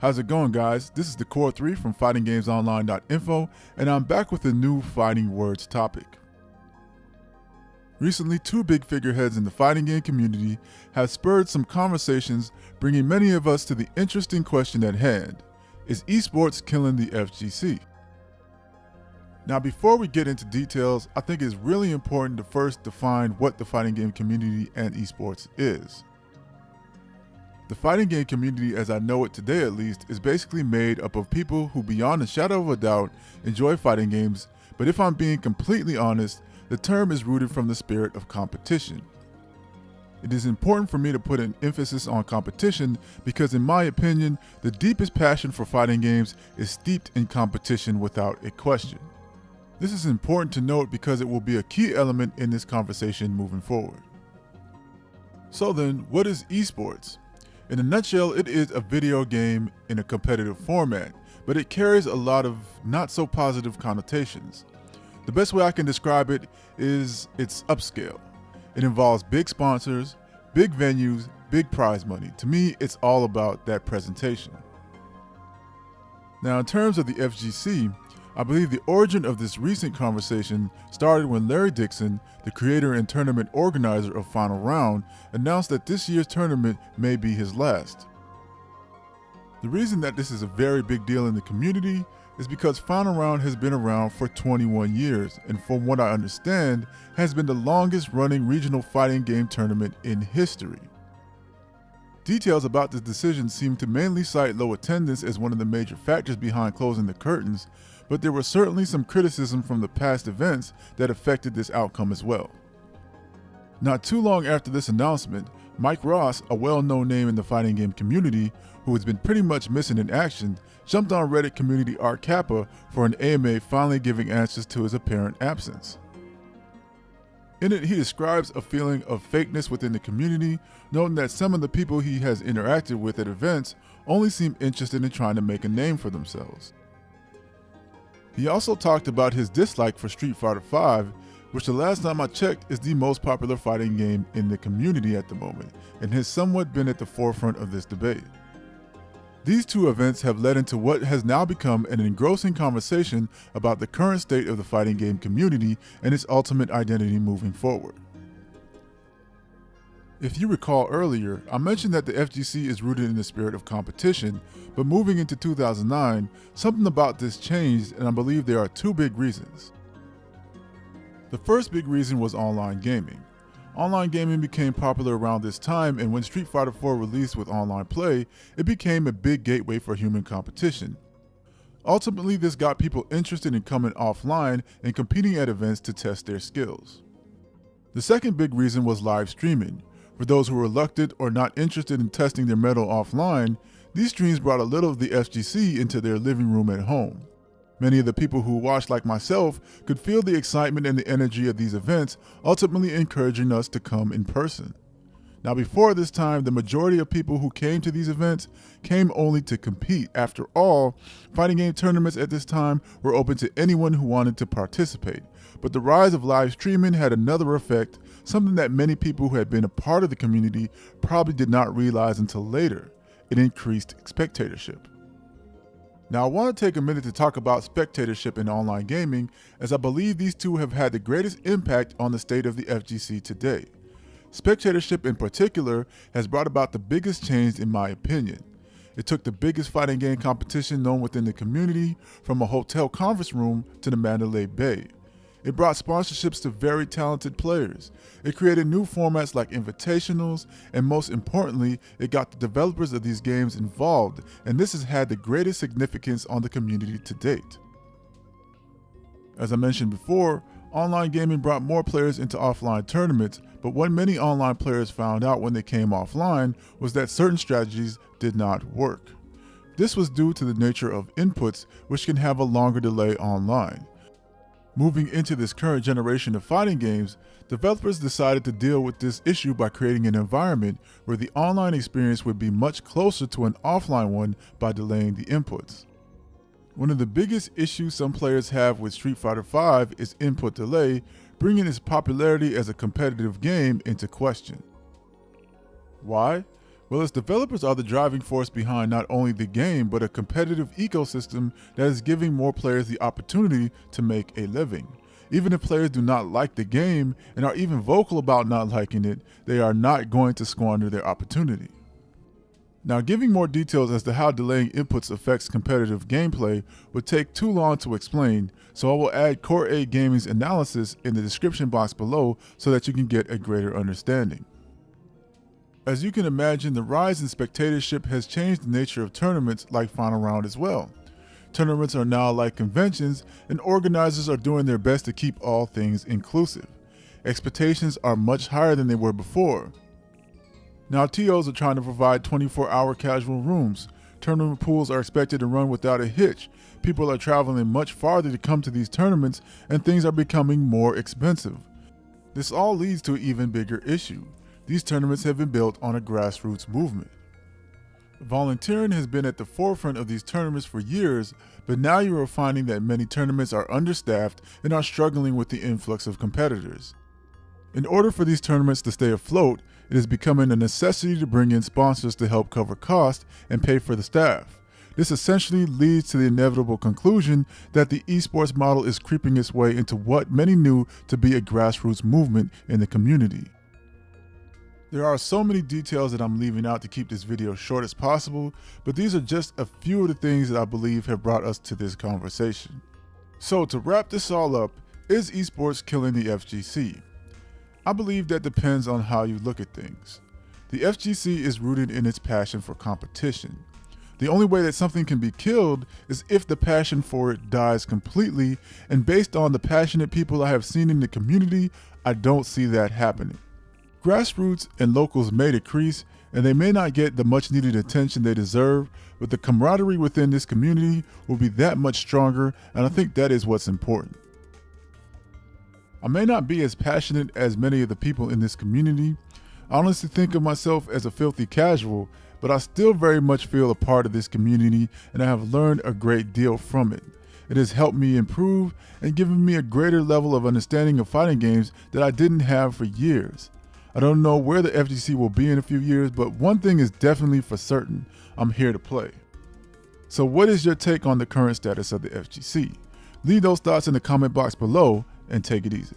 How's it going, guys? This is the Core 3 from fightinggamesonline.info, and I'm back with a new fighting words topic. Recently, two big figureheads in the fighting game community have spurred some conversations, bringing many of us to the interesting question at hand: is eSports killing the FGC? Now, before we get into details, I think it's really important to first define what the fighting game community and eSports is. The fighting game community, as I know it today at least, is basically made up of people who, beyond a shadow of a doubt, enjoy fighting games, but if I'm being completely honest, the term is rooted from the spirit of competition. It is important for me to put an emphasis on competition because, in my opinion, the deepest passion for fighting games is steeped in competition without a question. This is important to note because it will be a key element in this conversation moving forward. So then, what is eSports? In a nutshell, it is a video game in a competitive format, but it carries a lot of not so positive connotations. The best way I can describe it is it's upscale. It involves big sponsors, big venues, big prize money. To me, it's all about that presentation. Now, in terms of the FGC, I believe the origin of this recent conversation started when Larry Dixon, the creator and tournament organizer of Final Round, announced that this year's tournament may be his last. The reason that this is a very big deal in the community is because Final Round has been around for 21 years and, from what I understand, has been the longest running regional fighting game tournament in history. Details about this decision seem to mainly cite low attendance as one of the major factors behind closing the curtains, but there was certainly some criticism from the past events that affected this outcome as well. Not too long after this announcement, Mike Ross, a well-known name in the fighting game community who has been pretty much missing in action, jumped on Reddit community r/Kappa for an AMA finally giving answers to his apparent absence. In it, he describes a feeling of fakeness within the community, noting that some of the people he has interacted with at events only seem interested in trying to make a name for themselves. He also talked about his dislike for Street Fighter V, which the last time I checked is the most popular fighting game in the community at the moment, and has somewhat been at the forefront of this debate. These two events have led into what has now become an engrossing conversation about the current state of the fighting game community and its ultimate identity moving forward. If you recall earlier, I mentioned that the FGC is rooted in the spirit of competition, but moving into 2009, something about this changed, and I believe there are two big reasons. The first big reason was online gaming. Online gaming became popular around this time, and when Street Fighter IV released with online play, it became a big gateway for human competition. Ultimately, this got people interested in coming offline and competing at events to test their skills. The second big reason was live streaming. For those who were reluctant or not interested in testing their mettle offline, these streams brought a little of the FGC into their living room at home. Many of the people who watched, like myself, could feel the excitement and the energy of these events, ultimately encouraging us to come in person. Now, before this time, the majority of people who came to these events came only to compete. After all, fighting game tournaments at this time were open to anyone who wanted to participate. But the rise of live streaming had another effect, something that many people who had been a part of the community probably did not realize until later. It increased spectatorship. Now, I want to take a minute to talk about spectatorship in online gaming, as I believe these two have had the greatest impact on the state of the FGC today. Spectatorship in particular has brought about the biggest change in my opinion. It took the biggest fighting game competition known within the community from a hotel conference room to the Mandalay Bay. It brought sponsorships to very talented players. It created new formats like invitationals, and most importantly, it got the developers of these games involved, and this has had the greatest significance on the community to date. As I mentioned before, online gaming brought more players into offline tournaments, but what many online players found out when they came offline was that certain strategies did not work. This was due to the nature of inputs, which can have a longer delay online. Moving into this current generation of fighting games, developers decided to deal with this issue by creating an environment where the online experience would be much closer to an offline one by delaying the inputs. One of the biggest issues some players have with Street Fighter V is input delay, bringing its popularity as a competitive game into question. Why? Well, its developers are the driving force behind not only the game, but a competitive ecosystem that is giving more players the opportunity to make a living. Even if players do not like the game and are even vocal about not liking it, they are not going to squander their opportunity. Now, giving more details as to how delaying inputs affects competitive gameplay would take too long to explain, so I will add Core 8 Gaming's analysis in the description box below so that you can get a greater understanding. As you can imagine, the rise in spectatorship has changed the nature of tournaments like Final Round as well. Tournaments are now like conventions, and organizers are doing their best to keep all things inclusive. Expectations are much higher than they were before. Now TOs are trying to provide 24-hour casual rooms. Tournament pools are expected to run without a hitch. People are traveling much farther to come to these tournaments, and things are becoming more expensive. This all leads to an even bigger issue. These tournaments have been built on a grassroots movement. Volunteering has been at the forefront of these tournaments for years, but now you are finding that many tournaments are understaffed and are struggling with the influx of competitors. In order for these tournaments to stay afloat, it is becoming a necessity to bring in sponsors to help cover costs and pay for the staff. This essentially leads to the inevitable conclusion that the esports model is creeping its way into what many knew to be a grassroots movement in the community. There are so many details that I'm leaving out to keep this video short as possible, but these are just a few of the things that I believe have brought us to this conversation. So to wrap this all up, is esports killing the FGC? I believe that depends on how you look at things. The FGC is rooted in its passion for competition. The only way that something can be killed is if the passion for it dies completely, and based on the passionate people I have seen in the community, I don't see that happening. Grassroots and locals may decrease, and they may not get the much needed attention they deserve, but the camaraderie within this community will be that much stronger, and I think that is what's important. I may not be as passionate as many of the people in this community. I honestly think of myself as a filthy casual, but I still very much feel a part of this community, and I have learned a great deal from it. It has helped me improve and given me a greater level of understanding of fighting games that I didn't have for years. I don't know where the FGC will be in a few years, but one thing is definitely for certain: I'm here to play. So what is your take on the current status of the FGC? Leave those thoughts in the comment box below and take it easy.